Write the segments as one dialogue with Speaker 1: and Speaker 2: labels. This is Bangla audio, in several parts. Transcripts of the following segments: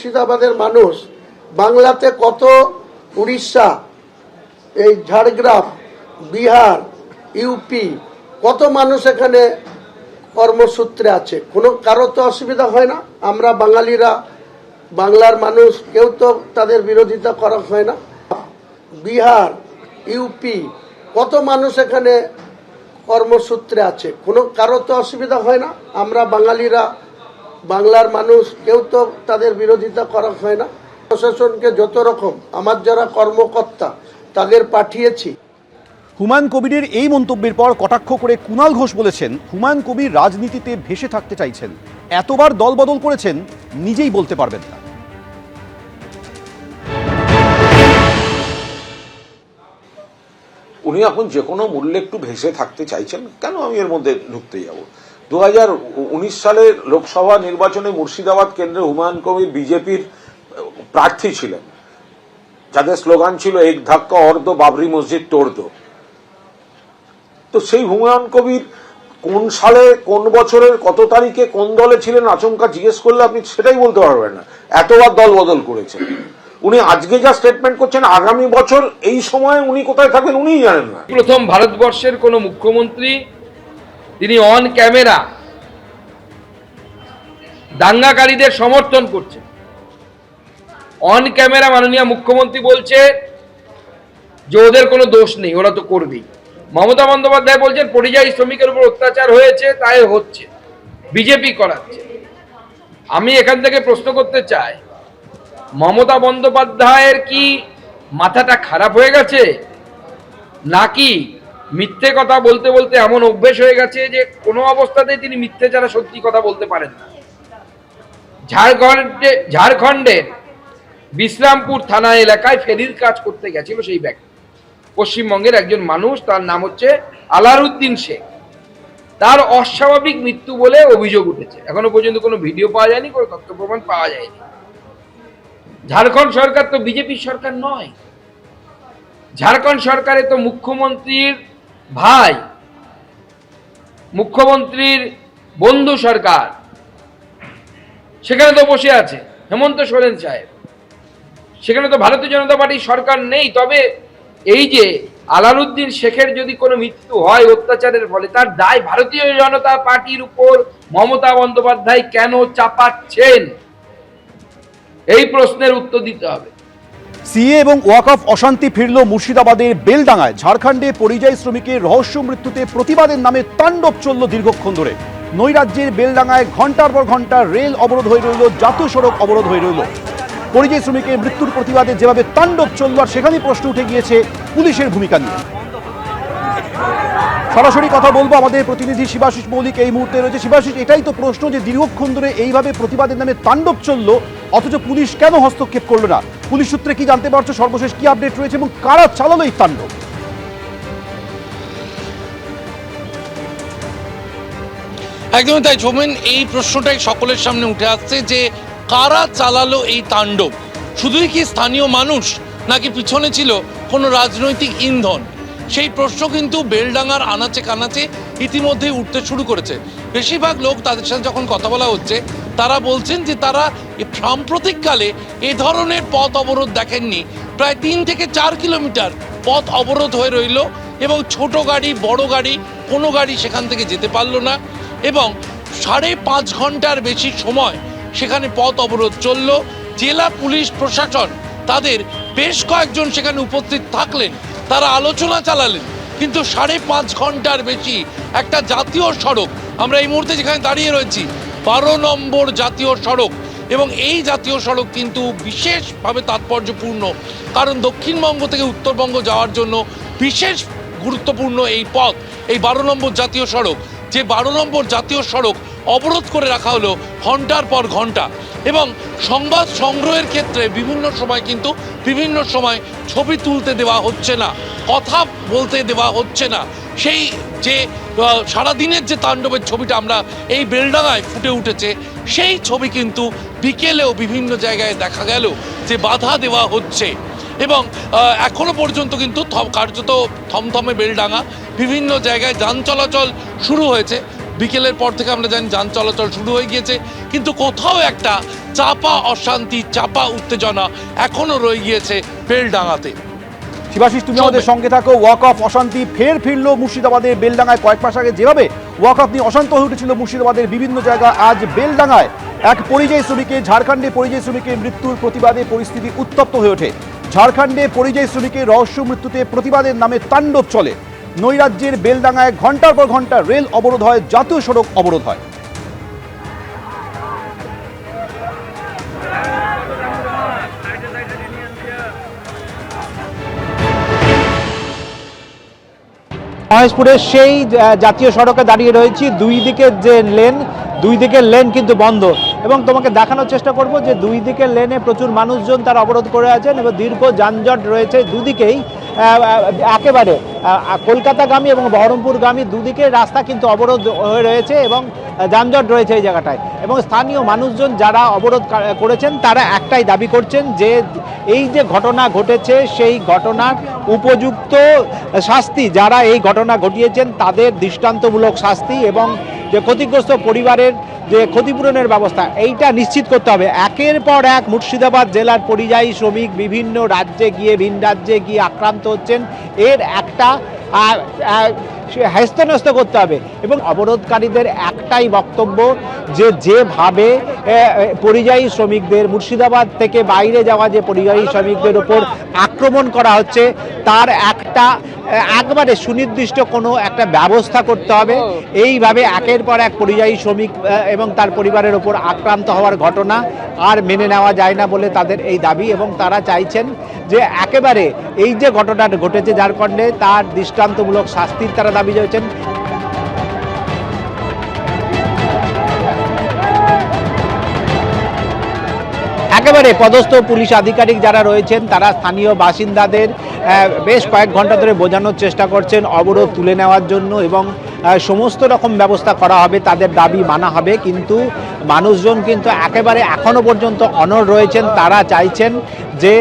Speaker 1: মুর্শিদাবাদের মানুষ, বাংলাতে কত, উড়িষ্যা, এই ঝাড়গ্রাম, বিহার, ইউপি, কত মানুষ এখানে কর্মসূত্রে আছে, কোনো কারো তো অসুবিধা হয় না। আমরা বাঙালিরা, বাংলার মানুষ, কেউ তো তাদের বিরোধিতা করা হয় না। বিহার, ইউপি, কত মানুষ এখানে কর্মসূত্রে আছে, কোনো কারো তো অসুবিধা হয় না। আমরা বাঙালিরা, বাংলার মানুষ, কেউ তো তাদের বিরোধিতা করা হয় না। প্রশাসনকে যত রকম আমার যারা কর্মকর্তা তাদের পাঠিয়েছি।
Speaker 2: হুমায়ুন কবিরের এই মন্তব্যের পর কটাক্ষ করে কুণাল ঘোষ বলেছেন, হুমায়ুন কবির রাজনীতিতে ভেসে থাকতে চাইছেন, এতবার দল বদল করেছেন নিজেই বলতে পারবেন না।
Speaker 3: উনি এখন যে কোনো মূল্যে একটু ভেসে থাকতে চাইছেন, কেন আমি এর মধ্যে ঢুকতে যাব। 2019 সালের লোকসভা নির্বাচনে মুর্শিদাবাদ কেন্দ্রে হুমায়ুন কবির বিজেপির প্রার্থী ছিলেন, যাদের স্লোগান ছিল এক ধাক্কা অর্ধ বাবরি মসজিদ তোড় দো। তো সেই হুমায়ুন কবির কোন সালে, কোন বছরের কত তারিখে কোন দলে ছিলেন আচমকা জিজ্ঞেস করলে আপনি সেটাই বলতে পারবেন না। এতবার দল বদল করেছেন উনি। আজকে যা স্টেটমেন্ট করছেন, আগামী বছর এই সময়ে উনি কোথায় থাকবেন উনিই জানেন না।
Speaker 4: প্রথম ভারতবর্ষের কোন মুখ্যমন্ত্রী তিনি অন ক্যামেরা দাঙ্গাকারীদের সমর্থন করছেন। অন ক্যামেরা মাননীয় মুখ্যমন্ত্রী বলছে যে ওদের কোনো দোষ নেই, ওরা তো করবেই। মমতা বন্দ্যোপাধ্যায় বলছেন পরিযায়ী শ্রমিকের উপর অত্যাচার হয়েছে, তাই হচ্ছে, বিজেপি করাচ্ছে। আমি এখান থেকে প্রশ্ন করতে চাই, মমতা বন্দ্যোপাধ্যায়ের কি মাথাটা খারাপ হয়ে গেছে, নাকি মিথ্যে কথা বলতে বলতে এমন অভ্যেস হয়ে গেছে যে কোনো অবস্থাতেই তিনি মিথ্যে ছাড়া সত্যি কথা বলতে পারেন না? ঝাড়খণ্ডের বিশ্রামপুর থানা এলাকায় ফেরির কাজ করতে গেছিল সেই ব্যক্তি, পশ্চিমবঙ্গের একজন মানুষ, তার নাম হচ্ছে আলারউদ্দিন শেখ। তার অস্বাভাবিক মৃত্যু বলে অভিযোগ উঠেছে। এখনো পর্যন্ত কোনো ভিডিও পাওয়া যায়নি, কোনো তথ্য প্রমাণ পাওয়া যায়নি। ঝাড়খণ্ড সরকার তো বিজেপির সরকার নয়, ঝাড়খণ্ড সরকারে তো মুখ্যমন্ত্রীর ভাই, মুখ্যমন্ত্রীর বন্ধু সরকার, সেখানে তো বসে আছে হেমন্ত সোরেন সাহেব। সেখানে তো ভারতীয় জনতা পার্টির সরকার নেই। তবে এই যে আলারউদ্দিন শেখের যদি কোনো মৃত্যু হয় অত্যাচারের ফলে, তার দায় ভারতীয় জনতা পার্টির উপর মমতা বন্দ্যোপাধ্যায় কেন চাপাচ্ছেন? এই প্রশ্নের উত্তর দিতে হবে।
Speaker 2: সিএ এবং ওয়াকফ অশান্তি ফিরল মুর্শিদাবাদের বেলডাঙ্গায়। ঝাড়খণ্ডে পরিযায়ী শ্রমিকের রহস্য মৃত্যুতে প্রতিবাদের নামে তাণ্ডব চলল দীর্ঘক্ষণ ধরে। নৈরাজ্যের বেলডাঙ্গায় ঘন্টার পর ঘন্টা রেল অবরোধ হয়ে রইল, জাতীয় সড়ক অবরোধ হয়ে রইল। পরিযায়ী শ্রমিকের মৃত্যুর প্রতিবাদে যেভাবে তাণ্ডব চলল, আর সেখানেই প্রশ্ন উঠে গিয়েছে পুলিশের ভূমিকা নিয়ে। সরাসরি কথা বলবো, আমাদের প্রতিনিধি শিবাশিস মৌলিক এই মুহূর্তে রয়েছে। শিবাশিস, এটাই তো প্রশ্ন যে দীর্ঘক্ষণ ধরে এইভাবে প্রতিবাদের নামে তাণ্ডব চলল, অথচ পুলিশ কেন হস্তক্ষেপ করলো না? পুলিশ সূত্রে কি জানতে পারছো, সর্বশেষ কি আপডেট রয়েছে এবং কারা চালালো এই তাণ্ডব?
Speaker 5: একদমই তাই সোমেন, এই প্রশ্নটাই সকলের সামনে উঠে আসছে যে কারা চালালো এই তাণ্ডব। শুধুই কি স্থানীয় মানুষ, নাকি পিছনে ছিল কোনো রাজনৈতিক ইন্ধন? সেই প্রশ্ন কিন্তু বেলডাঙ্গার আনাচে কানাচে ইতিমধ্যেই উঠতে শুরু করেছে। বেশিরভাগ লোক, তাদের সাথে যখন কথা বলা হচ্ছে, তারা বলছেন যে তারা সাম্প্রতিককালে এ ধরনের পথ অবরোধ দেখেননি। প্রায় 3 থেকে 4 কিলোমিটার পথ অবরোধ হয়ে রইল এবং ছোট গাড়ি, বড় গাড়ি, কোনো গাড়ি সেখান থেকে যেতে পারল না এবং 5.5 ঘন্টার বেশি সময় সেখানে পথ অবরোধ চলল। জেলা পুলিশ প্রশাসন তাদের বেশ কয়েকজন সেখানে উপস্থিত থাকলেন, তারা আলোচনা চালালেন, কিন্তু 5.5 ঘন্টার বেশি একটা জাতীয় সড়ক, আমরা এই মুহূর্তে যেখানে দাঁড়িয়ে রয়েছি 12 নম্বর জাতীয় সড়ক, এবং এই জাতীয় সড়ক কিন্তু বিশেষভাবে তাৎপর্যপূর্ণ, কারণ দক্ষিণবঙ্গ থেকে উত্তরবঙ্গ যাওয়ার জন্য বিশেষ গুরুত্বপূর্ণ এই পথ, এই 12 নম্বর জাতীয় সড়ক। যে 12 নম্বর জাতীয় সড়ক অবরোধ করে রাখা হলো ঘন্টার পর ঘন্টা, এবং সংবাদ সংগ্রহের ক্ষেত্রে বিভিন্ন সময় কিন্তু বিভিন্ন সময় ছবি তুলতে দেওয়া হচ্ছে না, কথা বলতে দেওয়া হচ্ছে না। সেই যে সারাদিনের যে তাণ্ডবের ছবিটা আমরা এই বেলডাঙ্গায় ফুটে উঠেছে, সেই ছবি কিন্তু বিকেলেও বিভিন্ন জায়গায় দেখা গেল যে বাধা দেওয়া হচ্ছে। এবং এখনো পর্যন্ত কিন্তু কার্যত থমথমে বেলডাঙ্গা, বিভিন্ন জায়গায় যান চলাচল শুরু হয়েছে। বিকেলের পর থেকে আমরা জানি যান চলাচল শুরু হয়ে গিয়েছে, কিন্তু কোথাও একটা চাপা অশান্তি, চাপা উত্তেজনা এখনো রয়ে গিয়েছে বেলডাঙাতে।
Speaker 2: শিবাশিস, তুমি আমাদের সঙ্গে থাকো। ওয়াক অফ অশান্তি ফের ফিরল মুর্শিদাবাদের বেলডাঙায়। কয়েক মাস আগে যেভাবে ওয়াক অফ নিয়ে অশান্ত হয়ে উঠেছিল মুর্শিদাবাদের বিভিন্ন জায়গা, আজ বেলডাঙায় এক পরিযায়ী শ্রমিকের, ঝাড়খণ্ডে পরিযায়ী শ্রমিকের মৃত্যুর প্রতিবাদে পরিস্থিতি উত্তপ্ত হয়ে ওঠে। ঝাড়খণ্ডে পরিযায়ী শ্রমিকের রহস্য মৃত্যুতে প্রতিবাদের নামে তাণ্ডব চলে। নৈরাজ্যের বেলডাঙায় ঘন্টার পর ঘন্টা রেল অবরোধ হয়, জাতীয় সড়ক অবরোধ হয়।
Speaker 6: মহেশপুরের সেই জাতীয় সড়কে দাঁড়িয়ে রয়েছি। দুই দিকের লেন কিন্তু বন্ধ, এবং তোমাকে দেখানোর চেষ্টা করব যে দুই দিকের লেনে প্রচুর মানুষজন তারা অবরোধ করে আছেন এবং দীর্ঘ যানজট রয়েছে দুদিকেই। একেবারে কলকাতাগামী এবং বহরমপুরগামী দুদিকের রাস্তা কিন্তু অবরোধ হয়ে রয়েছে এবং যানজট রয়েছে এই জায়গাটায়। এবং স্থানীয় মানুষজন যারা অবরোধ করেছেন তারা একটাই দাবি করছেন যে এই যে ঘটনা ঘটেছে সেই ঘটনার উপযুক্ত শাস্তি, যারা এই ঘটনা ঘটিয়েছেন তাদের দৃষ্টান্তমূলক শাস্তি এবং যে ক্ষতিগ্রস্ত পরিবারের যে ক্ষতিপূরণের ব্যবস্থা, এইটা নিশ্চিত করতে হবে। একের পর এক মুর্শিদাবাদ জেলার পরিযায়ী শ্রমিক বিভিন্ন রাজ্যে গিয়ে, ভিন রাজ্যে গিয়ে আক্রান্ত হচ্ছেন। এর একটা হ্যস্ত করতে হবে এবং অবরোধকারীদের একটাই বক্তব্য যে যেভাবে পরিযায়ী শ্রমিকদের, মুর্শিদাবাদ থেকে বাইরে যাওয়া যে পরিযায়ী শ্রমিকদের উপর আক্রমণ করা হচ্ছে তার একবারে সুনির্দিষ্ট কোনো একটা ব্যবস্থা করতে হবে। এইভাবে একের পর এক পরিযায়ী শ্রমিক এবং তার পরিবারের ওপর আক্রান্ত হওয়ার ঘটনা আর মেনে নেওয়া যায় না বলে তাদের এই দাবি, এবং তারা চাইছেন যে একেবারে এই যে ঘটনাটা ঘটেছে ঝাড়খণ্ডে তার দৃষ্টান্তমূলক শাস্তির তারা দাবি করেছেন। একেবারে পদস্থ পুলিশ আধিকারিক যারা রয়েছেন তারা স্থানীয় বাসিন্দাদের বেশ কয়েক ঘন্টা ধরে বোঝানোর চেষ্টা করছেন অবরোধ তুলে নেওয়ার জন্য এবং সমস্ত রকম ব্যবস্থা করা হবে, তাদের দাবি মানা হবে। কিন্তু মানুষজন কিন্তু একেবারে এখনো পর্যন্ত অনড় রয়েছেন। তারা চাইছেন যে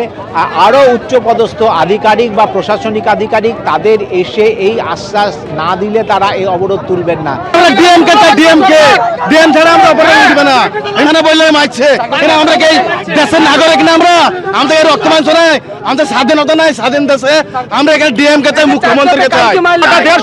Speaker 6: আরও উচ্চপদস্থ আধিকারিক বা প্রশাসনিক আধিকারিক তাদের এসে এই আশ্বাস না দিলে তারা এই অবরোধ তুলবেন না।
Speaker 7: ডিএম ছাড়া আমরা অবরোধ দিবে না, এখানে বললে মারছে। আমরা কি দেশের নাগরিক না? আমাদের রক্ত মাংস নাই, আমাদের স্বাধীনতা নাই। স্বাধীন দেশে আমরা এখানে ডিএম কে চাই, মুখ্যমন্ত্রীকে চাই।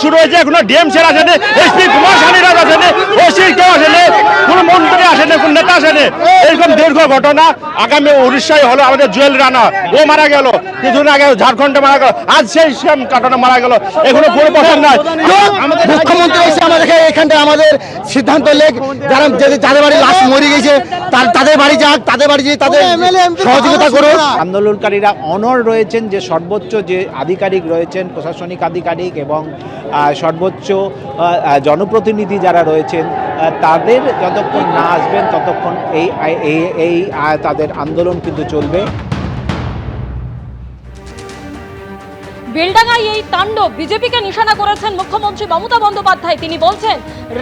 Speaker 7: শুরু হয়েছে, এখনো ডিএম ছেড়ে আসেনি, এসপি কুমার শানিরাজ আসেনি, ওসি কেউ আসেনি, কোন মন্ত্রী আসেনি, কোন নেতা আসেনি। এরকম দীর্ঘ ঘটনা আগামী উড়িষ্যায় হলো। আমাদের জুয়েল রানা ও মারা গেল, কিছুদিন আগে ঝাড়খণ্ডে মারা গেল, আজ সেই সেম ঘটনা মারা গেল। এখনো কোনো প্রশ্ন নাই। মুখ্যমন্ত্রী এসে আমাদেরকে এখানটা আমাদের সিদ্ধান্ত লেখ, যারা যাদের বাড়ি লাশ মরে গেছে তাদের বাড়ি যাক, তাদের বাড়ি যেয়ে তাদের সহযোগিতা করুন।
Speaker 6: আন্দোলনকারীরা অনড় রয়েছেন যে সর্বোচ্চ যে আধিকারিক রয়েছেন, প্রশাসনিক আধিকারিক এবং সর্বোচ্চ জনপ্রতিনিধি যারা রয়েছেন তাদের যতক্ষণ না আসবেন ততক্ষণ এই তাদের আন্দোলন কিন্তু চলবে।
Speaker 8: বেলডাঙায় এই তাণ্ডব বিজেপিকে নিশানা করেছেন মুখ্যমন্ত্রী মমতা বন্দ্যোপাধ্যায়। তিনি বলছেন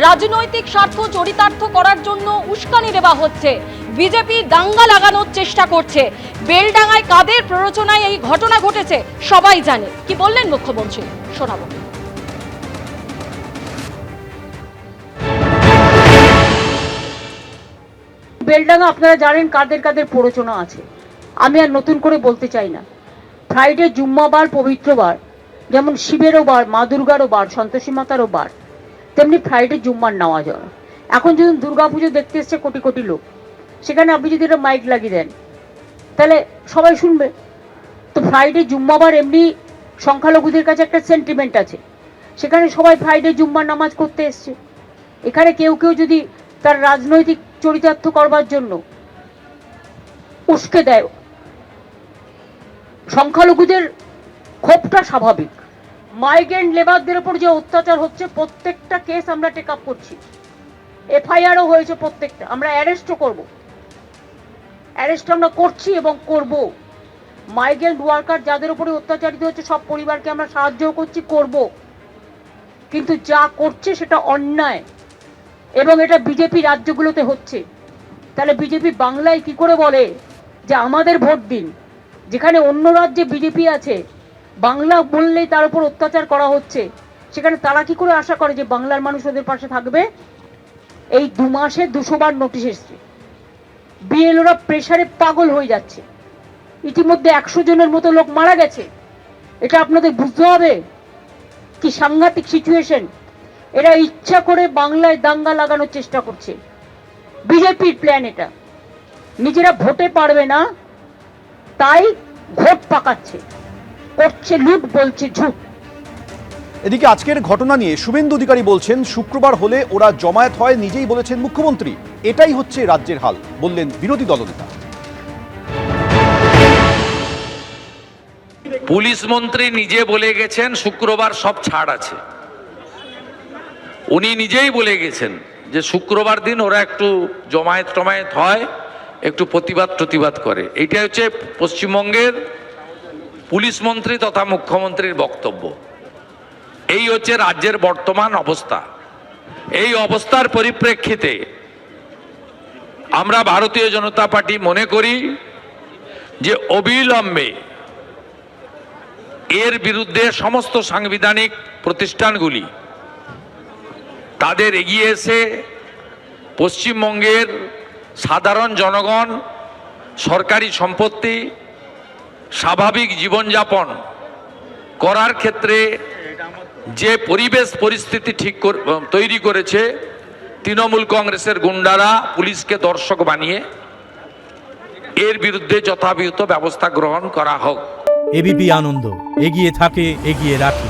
Speaker 8: রাজনৈতিক স্বার্থ চরিতার্থ করার জন্য উস্কানি দেওয়া হচ্ছে, বিজেপি দাঙ্গা লাগানোর চেষ্টা করছে। বেলডাঙায় কাদের প্ররোচনায় এই ঘটনা ঘটেছে সবাই জানে। কি বললেন মুখ্যমন্ত্রী শোনাবো।
Speaker 9: বেলডাঙা আপনারা জানেন কাদের কাদের প্ররোচনা আছে, আমি আর নতুন করে বলতে চাই না। ফ্রাইডে জুম্মাবার পবিত্র বার, যেমন শিবেরও বার, মা দুর্গারও বার, সন্তোষী মাতারও বার, তেমনি ফ্রাইডে জুম্মার নেওয়া যায়। এখন যদি দুর্গাপুজো দেখতে এসছে কোটি কোটি লোক, সেখানে আপনি যদি একটা মাইক লাগিয়ে দেন তাহলে সবাই শুনবে। তো ফ্রাইডে জুম্মাবার এমনি সংখ্যালঘুদের কাছে একটা সেন্টিমেন্ট আছে, সেখানে সবাই ফ্রাইডে জুম্মার নামাজ করতে এসছে। এখানে কেউ কেউ যদি তার রাজনৈতিক চরিতার্থ করবার জন্য উস্কে দেয়, সংখ্যালঘুদের ক্ষোভটা স্বাভাবিক। মাইগ্রেন্ট লেবারদের উপর যে অত্যাচার হচ্ছে প্রত্যেকটা কেস আমরা টেক আপ করছি, এফআইআরও হয়েছে প্রত্যেকটা, আমরা অ্যারেস্টও করব, অ্যারেস্ট আমরা করছি এবং করব। মাইগ্রেন্ট ওয়ার্কার যাদের উপরে অত্যাচারিত হচ্ছে সব পরিবারকে আমরা সাহায্যও করছি, করব। কিন্তু যা করছে সেটা অন্যায় এবং এটা বিজেপি রাজ্যগুলোতে হচ্ছে। তাহলে বিজেপি বাংলায় কি করে বলে যে আমাদের ভোট দিন, যেখানে অন্য রাজ্যে বিজেপি আছে, বাংলা বললেই তার উপর অত্যাচার করা হচ্ছে, সেখানে তারা কি করে আশা করে যে বাংলার মানুষ ওদের পাশে থাকবে? এই 2 মাসে 200 বার নোটিশ এসছে। বিএলওরা প্রেসারে পাগল হয়ে যাচ্ছে। ইতিমধ্যে 100 জনের মতো লোক মারা গেছে। এটা আপনাদের বুঝতে হবে কি সাংঘাতিক সিচুয়েশন। এরা ইচ্ছা করে বাংলায় দাঙ্গা লাগানোর চেষ্টা করছে। বিজেপির প্ল্যান এটা। নিজেরা ভোটে পারবে না তাই ভোট পাকাচ্ছে, করছে লুট, বলছে ঝুট।
Speaker 2: এদিকে আজকের ঘটনা নিয়ে শুভেন্দু অধিকারী বলছেন, শুক্রবার হলে ওরা জমায়েত হয়, নিজেই বলেছেন মুখ্যমন্ত্রী। এটাই হচ্ছে রাজ্যের হাল, বললেন বিরোধী দলনেতা।
Speaker 10: পুলিশ মন্ত্রী নিজে বলে গেছেন শুক্রবার সব ছাড় আছে। উনি নিজেই বলে গেছেন যে শুক্রবার দিন ওরা একটু জমায়েত হয়, একটু প্রতিবাদ করে। এইটা হচ্ছে পশ্চিমবঙ্গের পুলিশ মন্ত্রী তথা মুখ্যমন্ত্রীর বক্তব্য। এই হচ্ছে রাজ্যের বর্তমান অবস্থা। এই অবস্থার পরিপ্রেক্ষিতে আমরা ভারতীয় জনতা পার্টি মনে করি যে অবিলম্বে এর বিরুদ্ধে সমস্ত সাংবিধানিক প্রতিষ্ঠানগুলি তাদের এগিয়ে এসে পশ্চিমবঙ্গের সাধারণ জনগণ সরকারি সম্পত্তি স্বাভাবিক জীবনযাপন করার ক্ষেত্রে যে পরিস্থিতি তৈরি করেছে তৃণমূল কংগ্রেসের গুন্ডারা পুলিশকে দর্শক বানিয়ে, এর বিরুদ্ধে যথাযথ ব্যবস্থা গ্রহণ করা হোক।
Speaker 11: এবিপি আনন্দ, এগিয়ে থাকে, এগিয়ে রাখে।